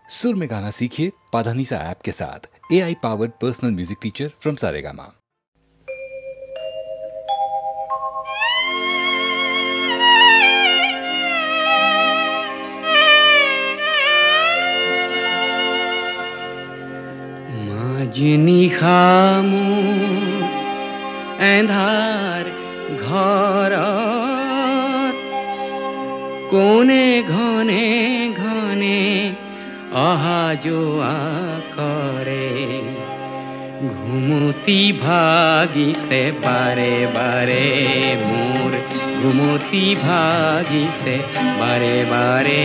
सुर में गाना सीखिए पाधानीसा ऐप के साथ। AI powered personal music teacher from Saregama. মাজনিশা মোৰ এন্ধাৰ ঘৰত কোনে ঘনে ঘনে অহা যোৱা কৰে ঘুমতি ভাগিছে বাৰে বাৰে মোৰ ঘুমতি ভাগিছে বাৰে বাৰে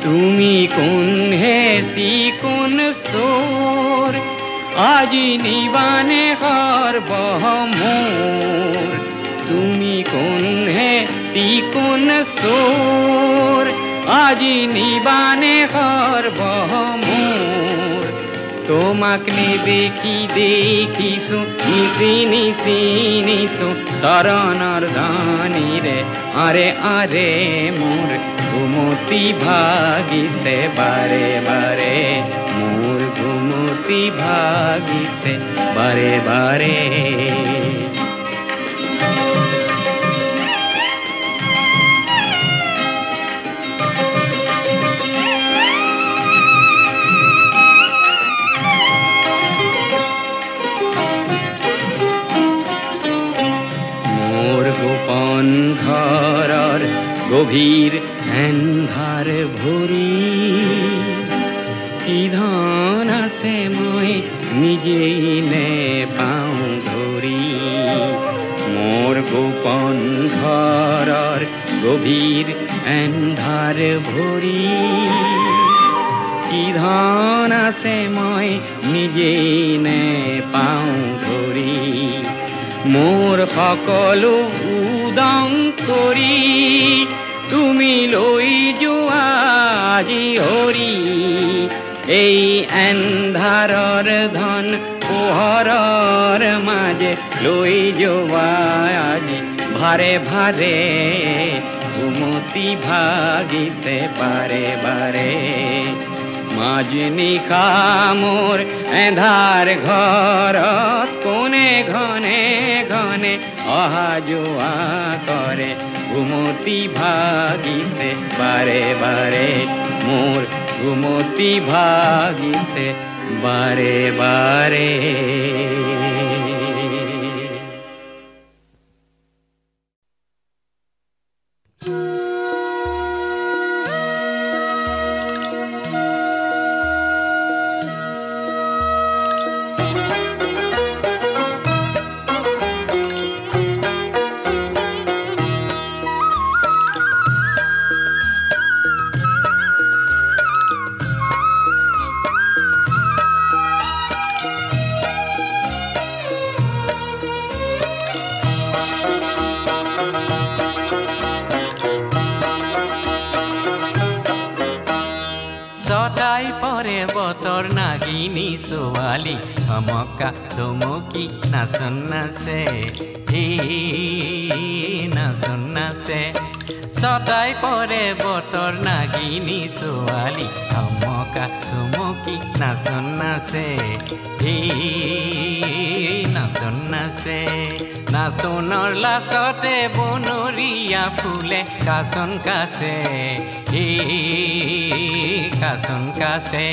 তুমি কোন হেসি কোন সোর আজি নিবানে গর্বহ মোর তুমি কোন হেসি কোন সোর আজি নিবানে গর্বহ মোর তোমাক নেদেখি দেখিছো নিশি নিশি নিশো শৰণৰ ধানীৰে আৰে আৰে মোৰ ঘুমতি ভাগিছে বাৰে বাৰে মোৰ ঘুমতি ভাগিছে বাৰে বাৰে মোৰ গোপন ঘৰৰ গভীৰ এন্ধাৰ ভৰি কি ধন আছে মই নিজেই নেপাওঁ ধৰি মোৰ গোপন ঘৰৰ গভীৰ এন্ধাৰ ভৰি কি ধন আছে মই নিজেই নেপাওঁ ধৰি মোৰ সকলো উদং কৰি তুমি লৈ যোৱা আজি হৰি এই এন্ধাৰৰ ধন পোহৰৰ মাজে লৈ যোৱা আজি ভাৰে ভাৰে ঘুমতি ভাগিছে বাৰে বাৰে মাজনিশা মোৰ এন্ধাৰ ঘৰত কোনে ঘনে ঘনে অহা যোৱা কৰে ঘুমতি ভাগিছে বাৰে বাৰে মোৰ ঘুমতি ভাগিছে বাৰে বাৰে বতৰ নাগিনী ছোৱালী ধমকা ধমকি নাচন নাচে হে নাচন নাচে সদায় পৰে বতৰ নাগিনী ছোৱালী ধমকা ধমকি নাচন নাচে হে নাচন নাচে নাচনৰ লাচতে বনৰীয়া ফুলে কাচন কাছে হে কাচন কাছে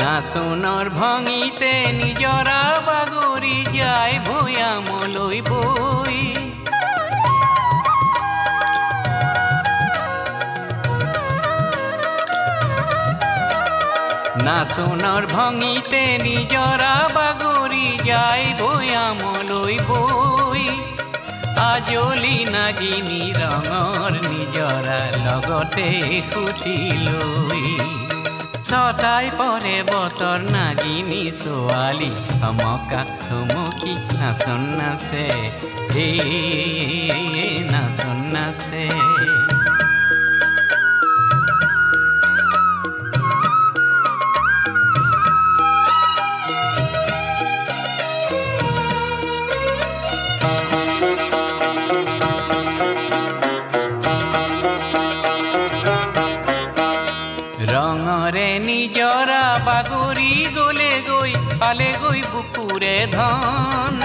নাচনৰ ভঙিতে নিজৰা বাগৰি যায় ভৈয়ামলৈ বৈ নাচনৰ ভঙিতে নিজৰা বাগৰি যায় ভৈয়ামলৈ বৈ মাজলি নাগিনী ৰঙৰ নিজৰা লগতে সুতি লৈ ছটাই পৰে বতৰ নাগিনী ছোৱালী চমকা চমকি নাচন নাচে হে নাচন নাচে ৰঙৰে নিজৰা বাগৰি গলে গৈ পালে গৈ বুকুৰে ধন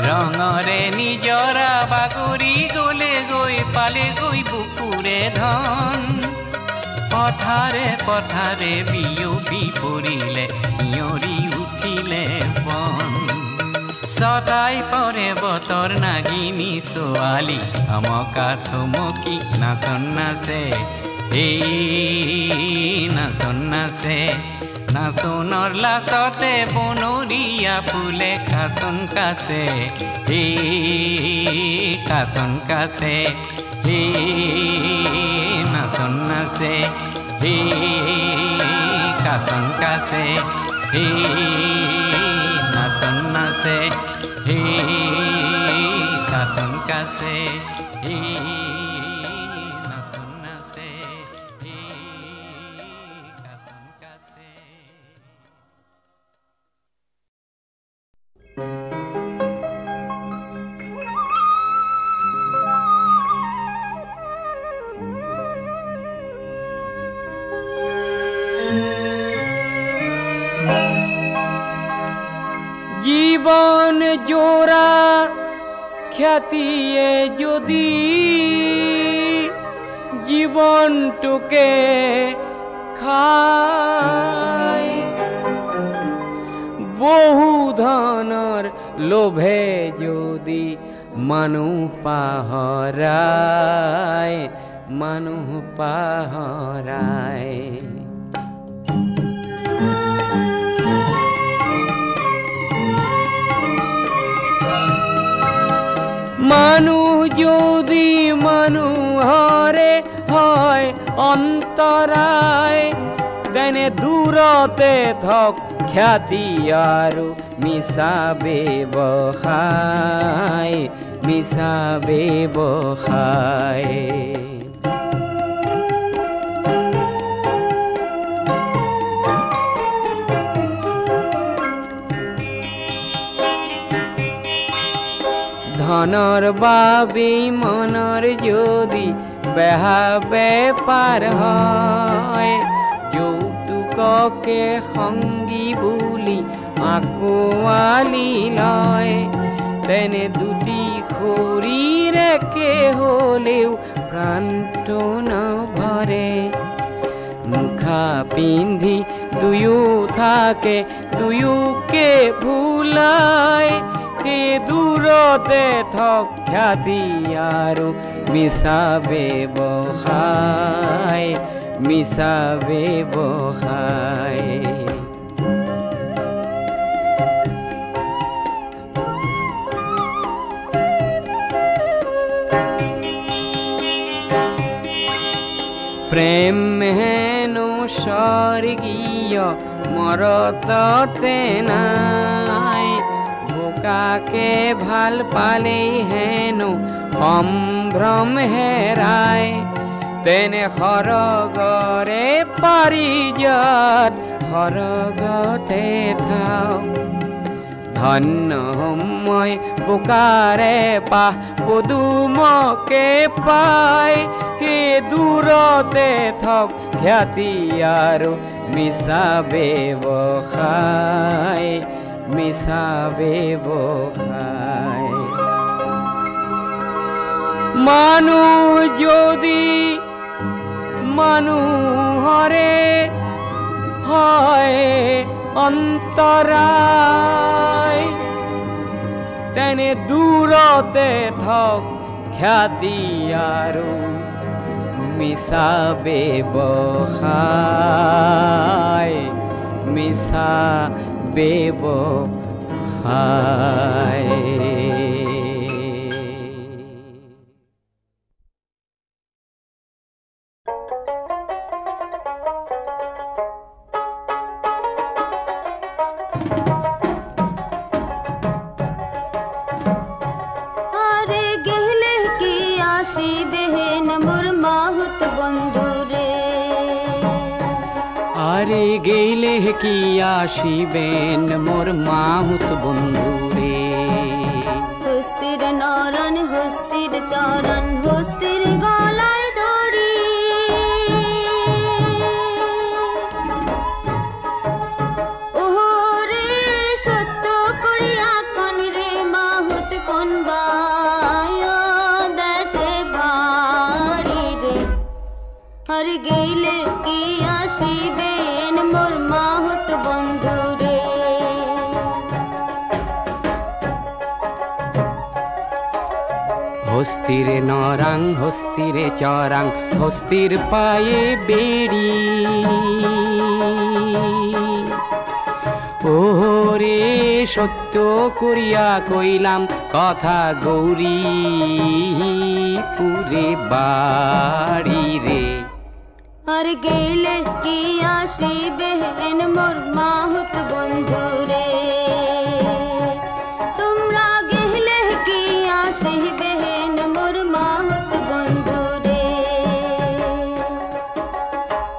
ৰঙৰে নিজৰা বাগৰি গলে গৈ পালে গৈ বুকুৰে ধন পথাৰে পথাৰে বিয়পি পৰিলে শিয়ৰি উঠিলে বন ছটাই পৰে বতৰ নাগিনী ছোৱালী চমকা থমকি নাচন নাচে নাচন নাচে নাচনৰ লাচতে বনৰীয়া ফুলে কাচন কাচে কাচন কাচে নাচন নাচে কাচন কাচে নাচন নাচে কাচন কাচে নাচন নাচে কাচন কাচে জীবন জোড়া খ্যাতিয়ে যদি জীবনটুকে খায় বহু ধনৰ লোভে যদি মানুহ পাহৰায় মানুহ যদি মানুহৰে হয় অন্তৰায় তেনে দূৰতে থক খ্যাতি আৰু মিছা ব্যৱসায় ধনৰ বাবে মনৰ যদি বেহা বেপাৰ হয় যৌতুককে সংগী বুলি আকোৱালি লয় তেনে দুটি শৰীৰকে হলেও প্ৰাণটো নভৰে মুখা পিন্ধি দুয়ো থাকে দুয়োকে ভুলায় দূৰতে থক খ্যাতি আৰু মিছা ব্যৱসায় প্ৰেম হেনো স্বৰ্গীয় মৰততে নাই বোকাকে ভাল পালেই হেনো সম্ভ্ৰম হেৰায় তেনে সৰগৰে পাৰিজাত সৰগতে থাও ধন্য মই বোকাৰে পাহ পদুমকে পায় সেই দূৰতে থক খ্যাতি আৰু মিছা ব্যৱসায় মানুহ যদি মানুহৰে হয় অন্তৰায় তেনে দূৰতে থক খ্যাতি আৰু মিছা ব্যৱসায় মিছা ব্যৱসায়। আরে গেলে কি আসিবেন মোর মাহুত বন্ধুরে। হস্তির নরণ হস্তির চরণ হস্তির গলায় দড়ি, ওরে সত্য করিয়া কোন রে মাহুত কোন বায় দেশে বাড়ি রে। আর গেলে কি আসিবেন মোর মাহুত বন্ধুরে। হস্তিরে নরাং হস্তিরে চরাং হস্তির পায়ে বেড়ি, ওরে সত্য করিয়া কইলাম কথা গৌরী পুরে বাড়ি রে। আর গেলে কি আসিবেন মোর মাহুত বন্ধুরে। তোমরা গেলে কি আসিবেন মোর মাহুত বন্ধুরে।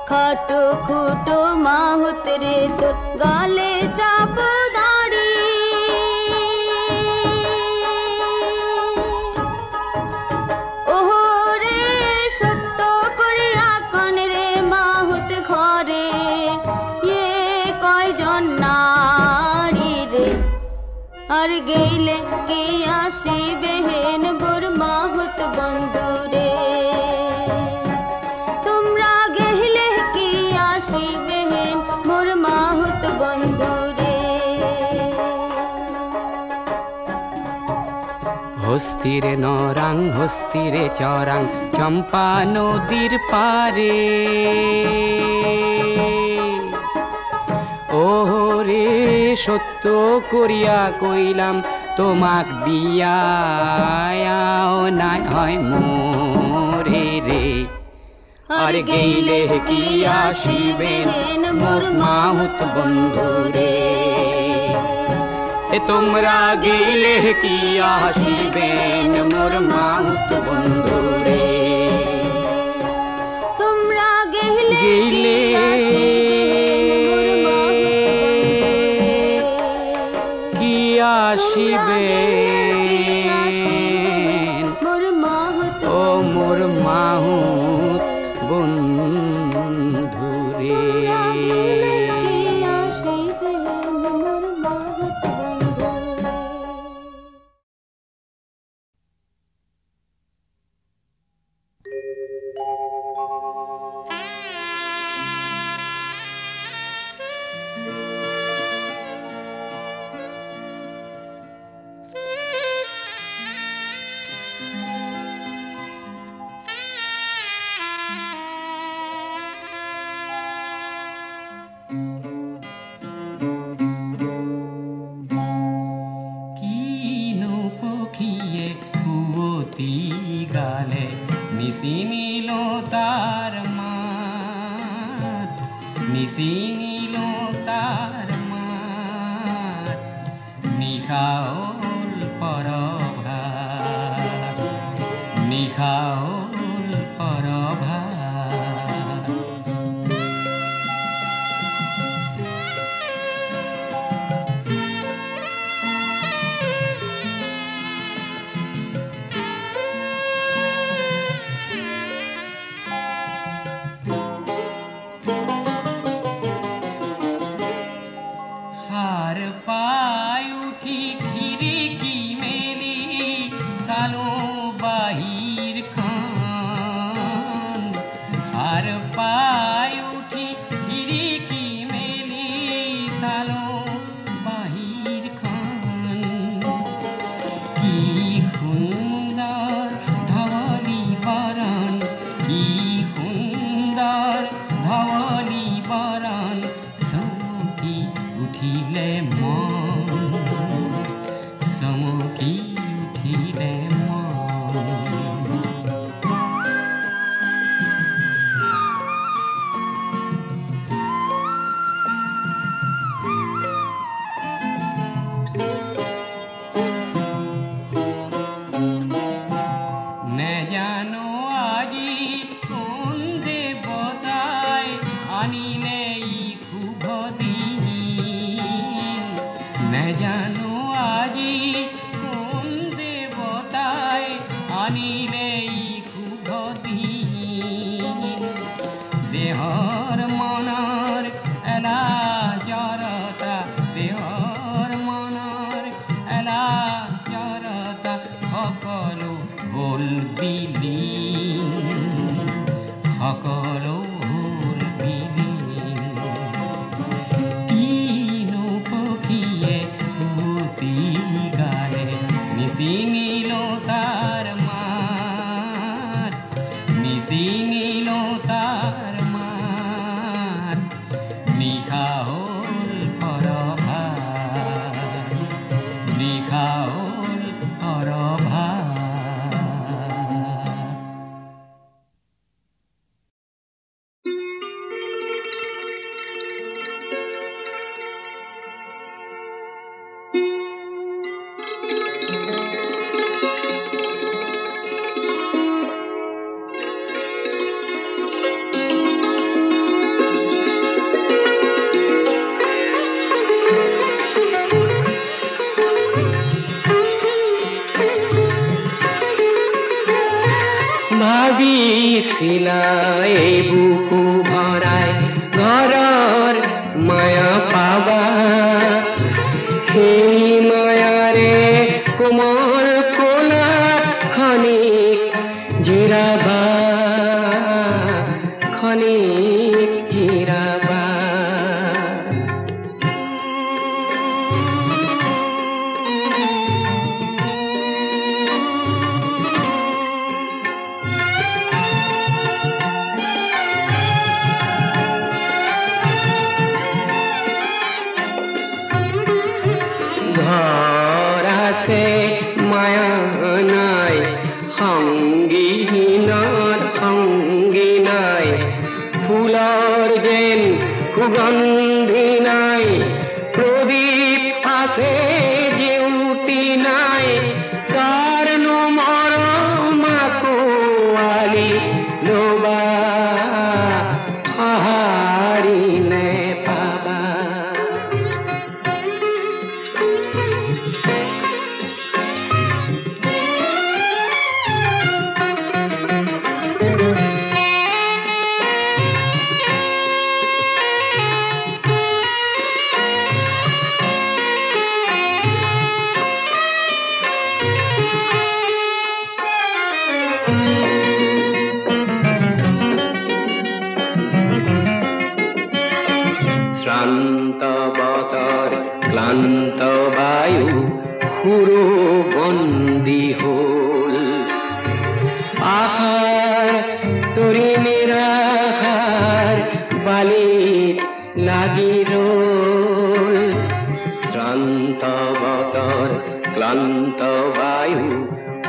খাটো খুটো মাহুত রে তোর গালে চাপ দাড়ি, ওরে সত্য করিয়া কোন রে মাহুত ঘরে এ কয়জন নারী রে। আর গেলে কি আসিবেন মোর মাহুত বন্ধুরে। তোমরা গেলে কি আসিবেন মোর মাহুত বন্ধুরে। হস্তিরে নরাং হস্তিরে চরাং চম্পা নদীর পারে, ওরে সত্য করিয়া কইলাম তোমাক বিয়াও নাই হয় মোরে রে। আর গেলে কি আসিবেন মোর মাহুত বন্ধুরে। তোমরা গেলে কি আসিবেন মোর মাহুত বন্ধুরে। তোমরা গেলে কি আসিবেন মোর মাহুত ও মোর মাহুত বন্ধুরে। কি আসিবেন মোর মাহুত বন্ধুরে। গালে নিশিনিল তার মাত, নিশিনিল তার মাত, নিখাওল পরভাত, নিখাওল পরভাত। জানো আজি কোন দেৱতাই আনিলে শুভ দিন দেহৰ মনৰ এলা জৰতা দেহৰ মনৰ এলা জৰতা সকলো হ'ল বিলীন সকলো হ'ল বিলীন কিনো পক্ষীয়ে পুতি গালে নিচিঙিলো তাৰ মাত নিচিঙিলো তাৰ মাত নিশা হ'ল পৰভাত নিশা হ'ল পৰভাত ভাবিছিলা এই বুকু ভৰাই ঘৰৰ মায়া পাবা সেই মায়াৰে কোমল কোলাত খনিক জিৰাবা খনিক জিৰাবা ঘৰ আছে মায়া নাই সংগীহীনৰ সংগী নাই ফুলৰ যেন সুগন্ধি নাই প্ৰদীপ আছে জেউতি নাই কাৰণো মৰম আঁকোৱালি ল'বা সঁহাৰি নেপাবা শ্ৰান্ত বতৰ ক্লান্ত বায়ু সুৰো বন্দী হ'ল আশাৰ তৰি নিৰাশাৰ বালিত লাগি ৰ'ল শ্ৰান্ত বতৰ ক্লান্ত বায়ু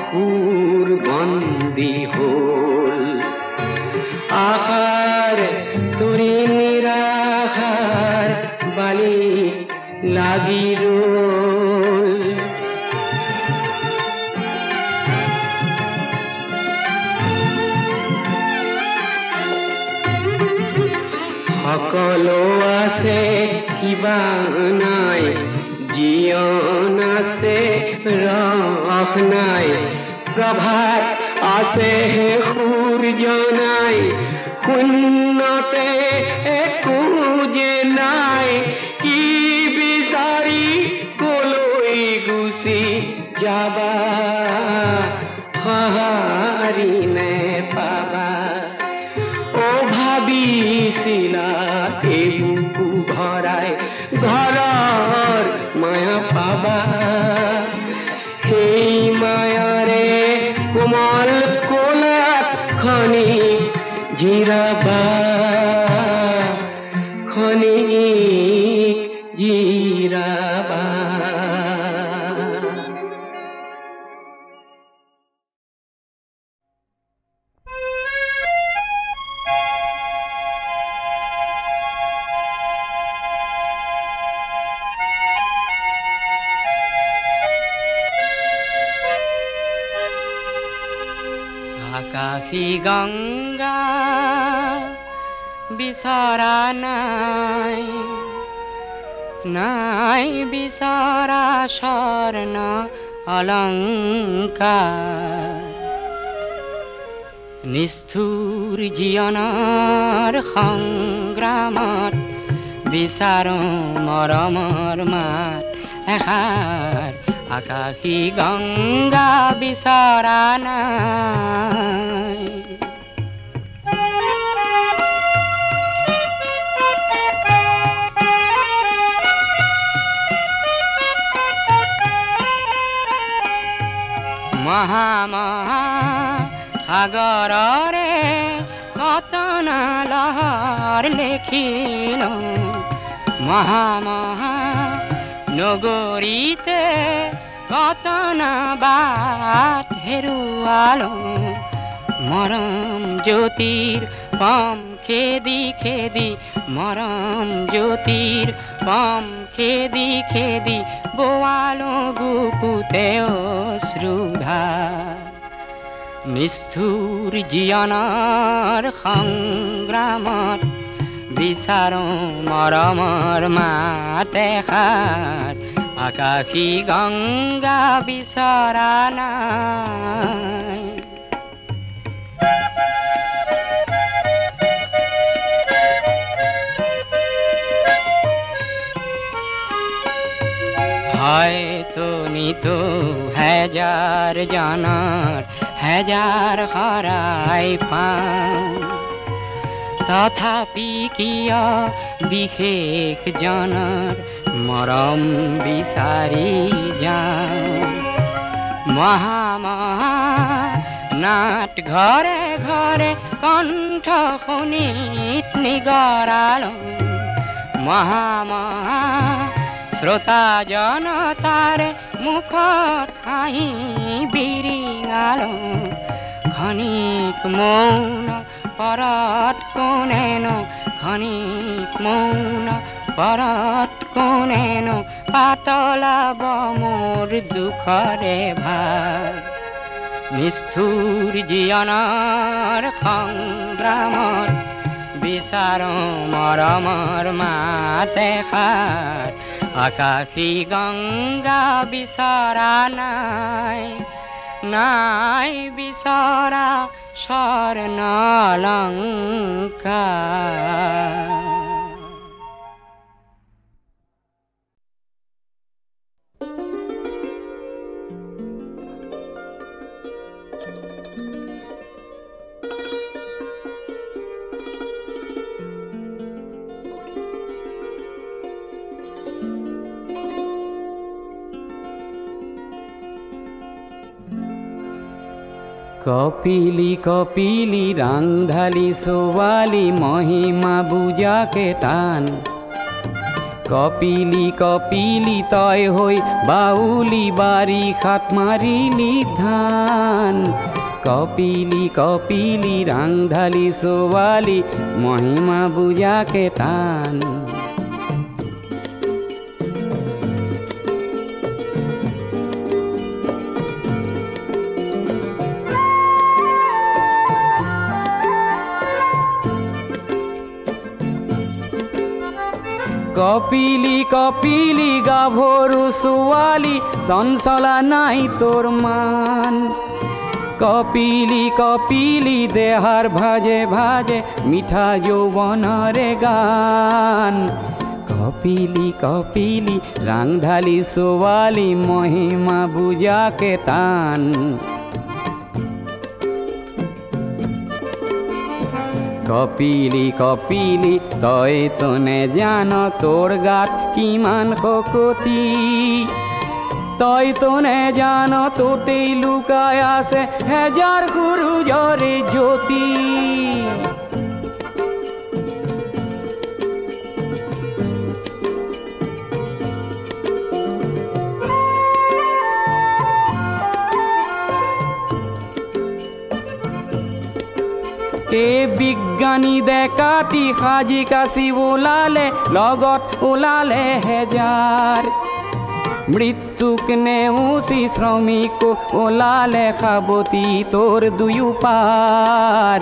সুৰ বন্দী হ'ল আশাৰ তৰি নিৰাশাৰ বালিত লাগি ৰ'ল সকলো আছে কিবা নাই জীৱন আছে ৰস নাই প্ৰভাত আছে সূৰ্য নাই শূন্যতে একো যে নাই কি বিচাৰি কলৈ গুচি যাবা সঁহাৰি নেপাবা অ ভাবিছিলা এই বুকু ভৰাই ঘৰৰ মায়া পাবা সেই মায়াৰে কোমল কোলাত খনিক জিৰাবা খনিক জিৰাবা আকাশী গংগা বিচৰা নাই নাই বিচৰা স্বৰ্ণ অলংকাৰ নিষ্ঠুৰ জীৱনৰ সংগ্ৰামত বিচাৰো মৰমৰ মাত এষাৰ আকাশী গংগা বিচৰা নাই মহা মহা সাগৰৰে কতন লহৰ লেখিলো মহা মহা নগৰীতে কতন বাট হেৰুৱালো মৰম জ্যোতিৰ পম খেদি খেদি মৰম জ্যোতিৰ পম খেদি খেদি বোৱালো বুকুতে অশ্ৰুধাৰ নিষ্ঠুৰ জীৱনৰ সংগ্ৰামত বিচাৰো মৰমৰ মাত এষাৰ আকাশী গংগা বিচৰা নাই হয়তো নিতো হাজাৰ জনৰ হাজাৰ হৰাই পাওঁ তথাপি কিয় বিশেষ জনৰ মৰম বিচাৰি যাওঁ মহা মহা নাট ঘৰে ঘৰে কণ্ঠ শুনিত নিগৰালো মহা মহা শ্ৰোতা জনতাৰে মুখত হাঁহি বিৰিঙালো ক্ষণিক মৌন পৰত কোনেনো ক্ষণিক মৌন পৰত কোনেনো পাতলাব মোৰ দুখৰে ভাগ নিষ্ঠুৰ জীৱনৰ সংগ্ৰামত বিচাৰো মৰমৰ মাত এষাৰ আকাশী গংগা বিচৰা নাই নাই বিচৰা স্বৰ্ণ অলংকাৰ কপিলি কপিলি রাংধালি সোয়ালি মহিমা বুঝাকে টান কপিলি কপিলি তয় হই বাউলি বাড়ি খাত মারিলি ধান কপিলি কপিলি রাংধালি সোয়ালি মহিমা বুঝাকে টান কপিলি কপিলি গাভৰু ছোৱালী চঞ্চলা নাই তোৰ মান কপিলি কপিলি দেহাৰ ভাজে ভাজে মিঠা যৌৱনৰে গান কপিলি কপিলি ৰাংধালি ছোৱালী মহিমা বুজাকে টান কপিলি কপিলি তই তো নেজান তোৰ গাত কিমান শকতি তই তো নেজান তোতেই লুকাই আছে হেজাৰ সূৰুযৰে জ্যোতি এ বিজ্ঞানী ডেকাতি সাজি কাচি ওলালে লগত ওলালে হেজাৰ মৃত্যুক নেউচি শ্ৰমিক ওলালে সাৱতি তোৰ দুয়ো পাৰ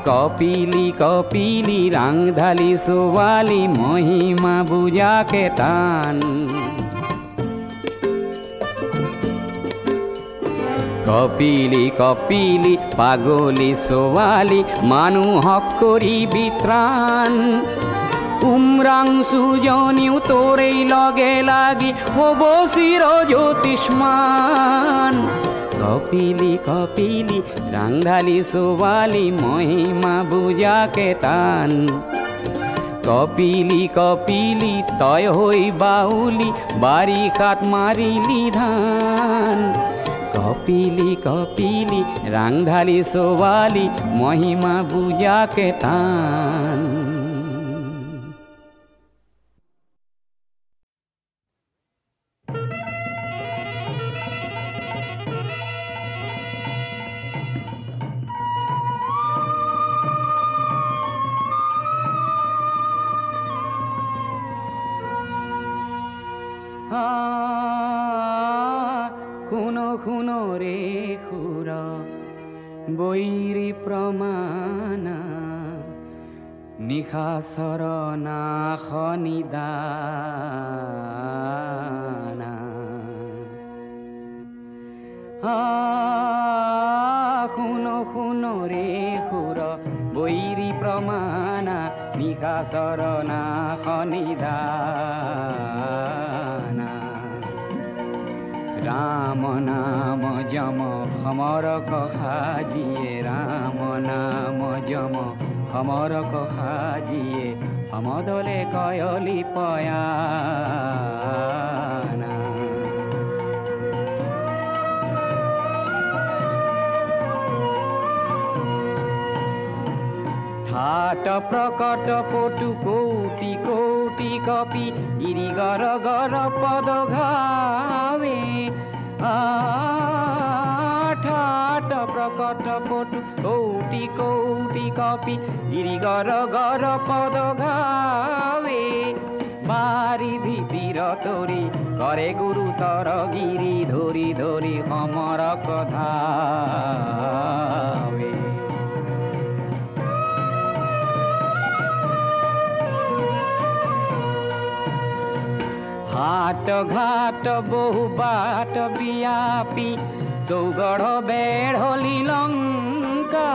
কপিলি কপিলি রাংধালি সোয়ালি মহিমা বুঝাকে টান কপিলি কপিলি পাগলি সোয়ালি মানুহক করি বিত্রাণ উমরাং সুজনিও তোরেই লগে লাগি হব চির জ্যোতিষ্মান কপিলি কপিলি রাংধালি সোয়ালি মহিমা বুঝাকে টান কপিলি কপিলি তয় হই বাউলি বাড়ি কাট মারিলি ধান কপিলি কপিলি রাংধালি সোয়ালি মহিমা বুঝাকে টান খুনো খুনো রে খুরা বৈরি প্রমাণা নিশাচর নাশ নিদানা শুনো শুনো রে সুৰ বৈৰী প্ৰমাণা নিশাচৰ নাশ নিদানা राम नाम जम हमर कहाजिए राम नाम जम हमर कहाजिए हम दले कयली पयाना ठाट प्रकट पटु कोटि कोटि कपि गिरि गर गर पद घावे ठाट प्रकट पटु कोटि कोटि कपि गिरि गर गर पद घावे बारिधि तिर तोरी करे गुरु तर गिरि धोरी धोरी हमर कधावे हाट घाट बहु बाट व्यापी चौगढ़ बेढ़ली लंका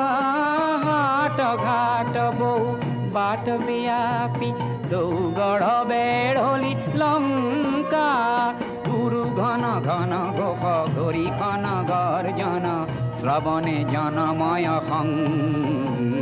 हाट घाट बहु बाट व्यापी चौगढ़ बेढ़ली लंका गुरु घन घन घोष घोरी खन गर्जन श्रवणे जनमय शंका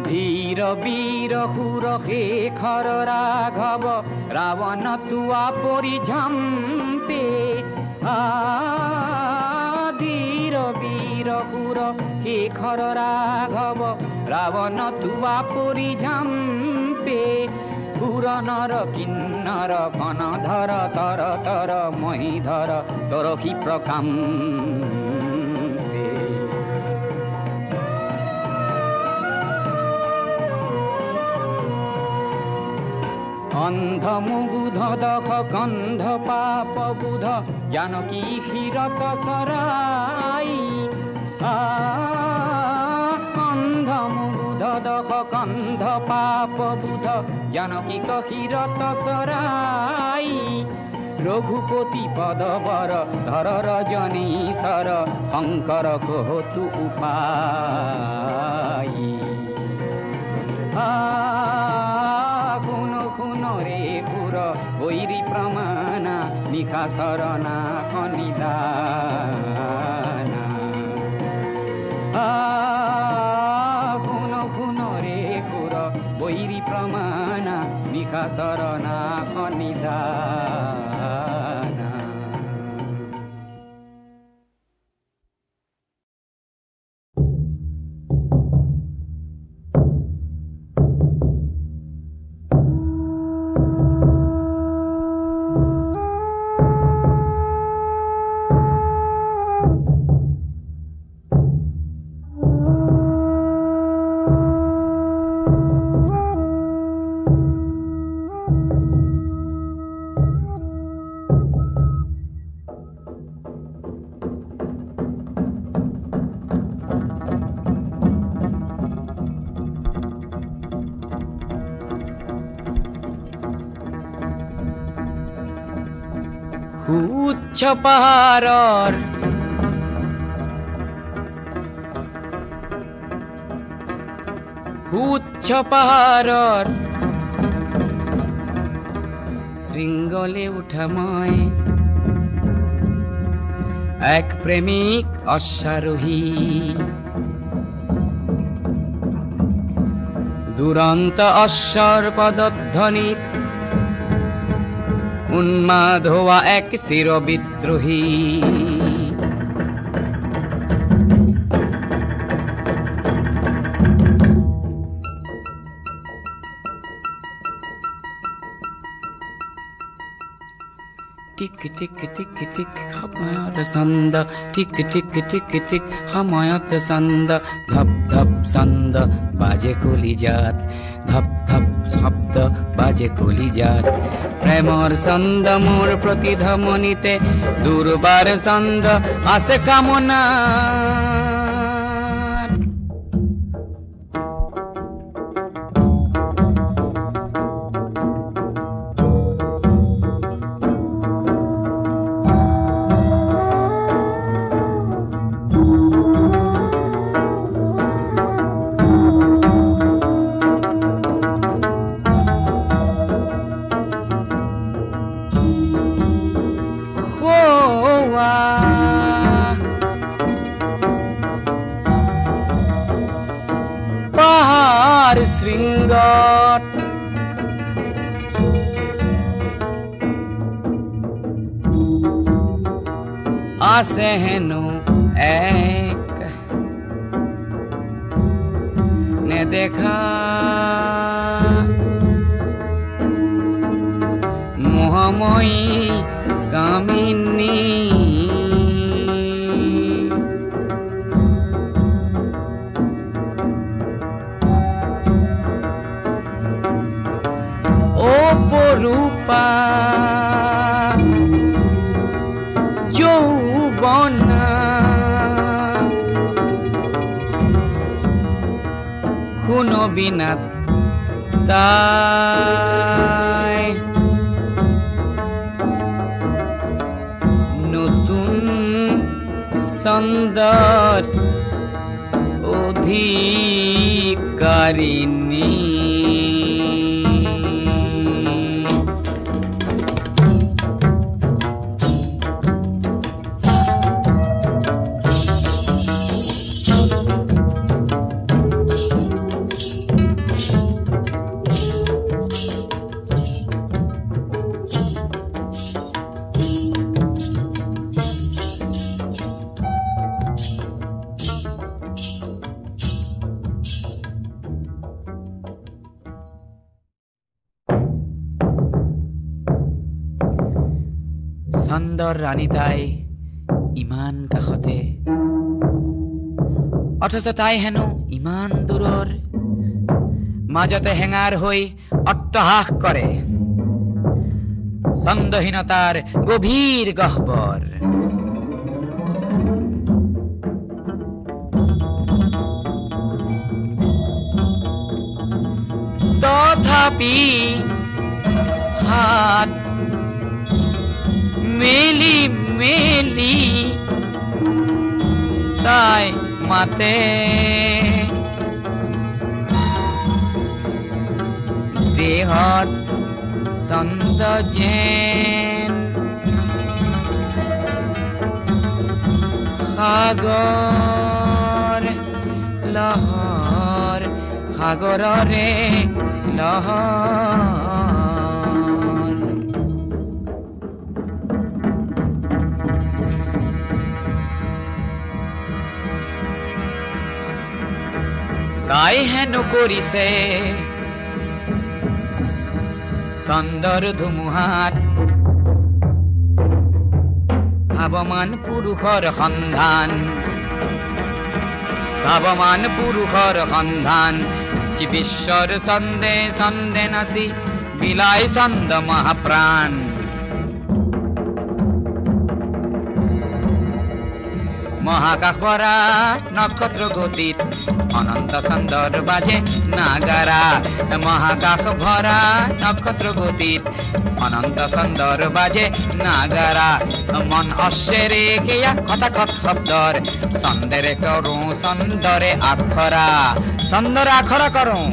वीर वीर हुर शेखर राघव रावण तुआ परि झम्पे धीर वीर हुर शेखर राघव रावण तुआ परि झम्पे पुर नर किन्नर वनधर तर तर महीधर तोर हि प्रकाम अंध मुगुध दख गंध पाप बुध जानकी क्षीरत सराई अंध मुगुध दख गंध पाप बुध जानकी क्षीरत सराई रघुपति पद बर धर रजनी सर शंकर कोहतु उपाई बैरी प्रमाणा निखासर नाश निदाना खुन खुन रे खुर बैरी प्रमाणा निखासर नाश निदाना উচ্চ পাহাৰৰ উচ্চ পাহাৰৰ শৃংগলে উঠা মই এক প্ৰেমিক অশ্বাৰোহী দুৰন্ত অশ্বৰ পদধ্বনিত উন্মাদ হোৱা এক চিৰ বিদ্ৰোহী টিক টিক টিক টিক সময়ত ছন্দ টিক টিক টিক টিক সময়ত ছন্দ ধপ ধপ ছন্দ বাজে কলিজাত ধপ ধপ শব্দ বাজে কলিজাত প্ৰেমৰ ছন্দ মোৰ প্ৰতিধ্বনিতে দুৰ্বাৰ ছন্দ আছে কামনা শৃংগত আছে হেনো এক নেদেখা মোহময়ী কামিনী অপৰূপা যৌৱনা শুনবিনাত তাই নতুন ছন্দৰ অধিকাৰিণী ছন্দৰ ৰাণী তাই ইমান কাষতে অথচ তাই হেনো ইমান দূৰৰ মাজতে হেঙাৰ হৈ অট্টহাস কৰে ছন্দহীনতাৰ গভীৰ গহ্বৰ তথাপি হাত মেলি মেলি তাই মাতে দেহত ছন্দ যেন সাগৰ লহৰ সাগৰৰে লহৰ তাই হেনো কৰিছে ছন্দৰ ধুমুহাত ভাৱমান পুৰুষৰ সন্ধান ভাৱমান পুৰুষৰ সন্ধান বিশ্বৰ ছন্দে ছন্দে নাচি বিলাই ছন্দ মহাপ্ৰাণ মহাকাশ ভরা নক্ষত্র গতিত অনন্ত সুন্দর বাজে নাগারা মহাকাশ ভরা নক্ষত্র গতিত অনন্ত সুন্দর বাজে নাগারা মন অশ্বেরে কেয়া খটাখট শব্দর ছন্দেৰে কৰোঁ ছন্দৰে আখৰা ছন্দৰে আখৰা কৰোঁ